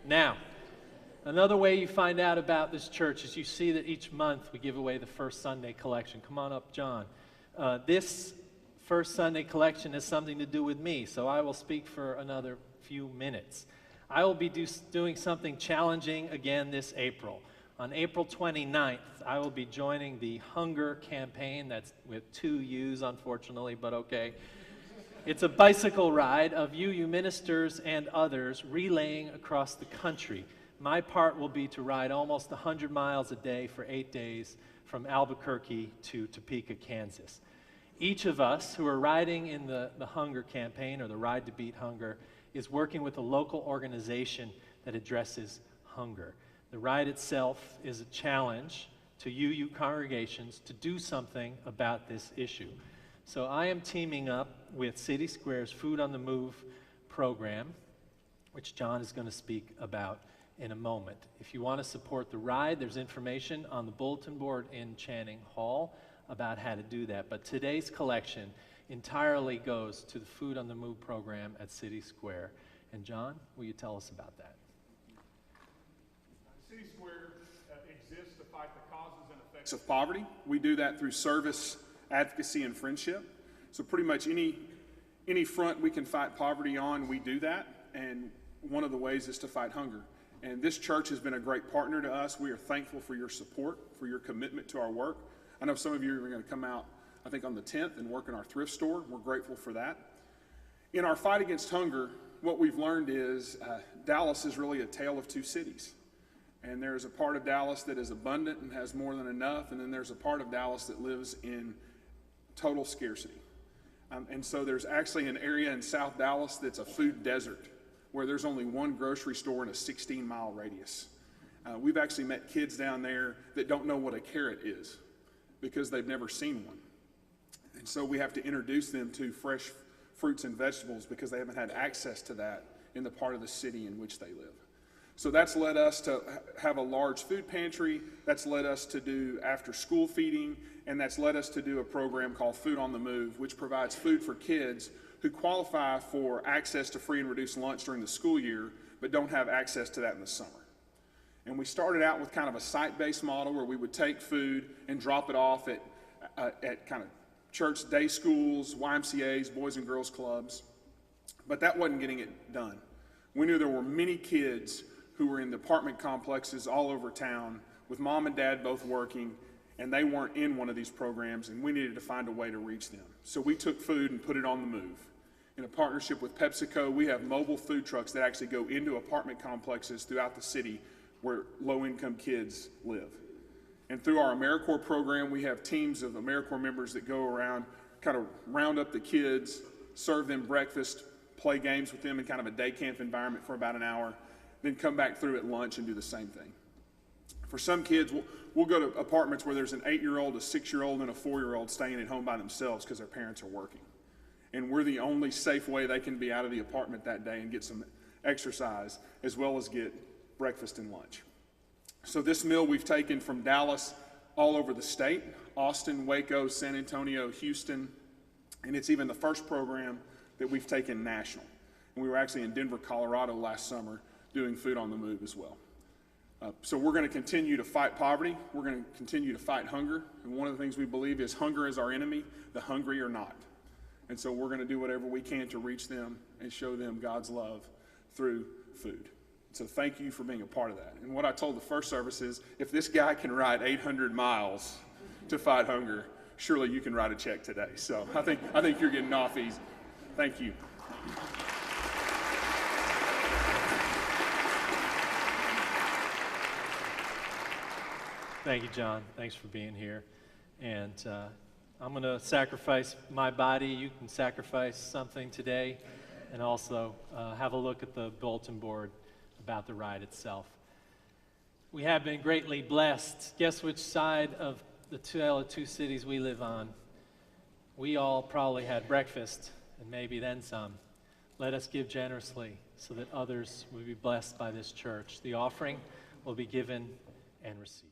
Now, another way you find out about this church is you see that each month we give away the First Sunday collection. Come on up, John. This First Sunday collection has something to do with me, so I will speak for another few minutes. I will be doing something challenging again this April. On April 29th, I will be joining the Hunger campaign. That's with 2 U's, unfortunately, but okay. It's a bicycle ride of you ministers and others relaying across the country. My part will be to ride almost 100 miles a day for 8 days from Albuquerque to Topeka, Kansas. Each of us who are riding in the Hunger campaign, or the Ride to Beat Hunger, is working with a local organization that addresses hunger. The ride itself is a challenge to you congregations to do something about this issue. So I am teaming up with CitySquare's Food on the Move program, which John is going to speak about in a moment. If you want to support the ride, there's information on the bulletin board in Channing Hall about how to do that. But today's collection entirely goes to the Food on the Move program at City Square. And John, will you tell us about that? City Square exists to fight the causes and effects of poverty. We do that through service, advocacy, and friendship. So pretty much any front we can fight poverty on, we do that. And one of the ways is to fight hunger. And this church has been a great partner to us. We are thankful for your support, for your commitment to our work. I know some of you are going to come out, I think, on the 10th and work in our thrift store. We're grateful for that. In our fight against hunger, what we've learned is Dallas is really a tale of 2 cities. And there's a part of Dallas that is abundant and has more than enough, and then there's a part of Dallas that lives in total scarcity. And so there's actually an area in South Dallas that's a food desert, where there's only one grocery store in a 16-mile radius. We've actually met kids down there that don't know what a carrot is because they've never seen one. And so we have to introduce them to fresh fruits and vegetables because they haven't had access to that in the part of the city in which they live. So that's led us to have a large food pantry. That's led us to do after-school feeding, and that's led us to do a program called Food on the Move, which provides food for kids who qualify for access to free and reduced lunch during the school year, but don't have access to that in the summer. And we started out with kind of a site-based model where we would take food and drop it off at kind of church day schools, YMCAs, Boys and Girls Clubs, but that wasn't getting it done. We knew there were many kids who were in the apartment complexes all over town with mom and dad both working, and they weren't in one of these programs, and we needed to find a way to reach them. So we took food and put it on the move. In a partnership with PepsiCo, we have mobile food trucks that actually go into apartment complexes throughout the city where low-income kids live. And through our AmeriCorps program, we have teams of AmeriCorps members that go around, kind of round up the kids, serve them breakfast, play games with them in kind of a day camp environment for about an hour, then come back through at lunch and do the same thing. For some kids, we'll go to apartments where there's an 8-year-old, a 6-year-old, and a 4-year-old staying at home by themselves because their parents are working. And we're the only safe way they can be out of the apartment that day and get some exercise, as well as get breakfast and lunch. So this meal we've taken from Dallas all over the state, Austin, Waco, San Antonio, Houston, and it's even the first program that we've taken national. And we were actually in Denver, Colorado last summer doing Food on the Move as well. So we're going to continue to fight poverty. We're going to continue to fight hunger. And one of the things we believe is hunger is our enemy, the hungry are not. And so we're going to do whatever we can to reach them and show them God's love through food. So thank you for being a part of that. And what I told the first service is, if this guy can ride 800 miles to fight hunger, surely you can write a check today. So I think you're getting off easy. Thank you. Thank you, John. Thanks for being here. And I'm going to sacrifice my body. You can sacrifice something today, and also have a look at the bulletin board about the ride itself. We have been greatly blessed. Guess which side of the tale of 2 cities we live on? We all probably had breakfast, and maybe then some. Let us give generously so that others will be blessed by this church. The offering will be given and received.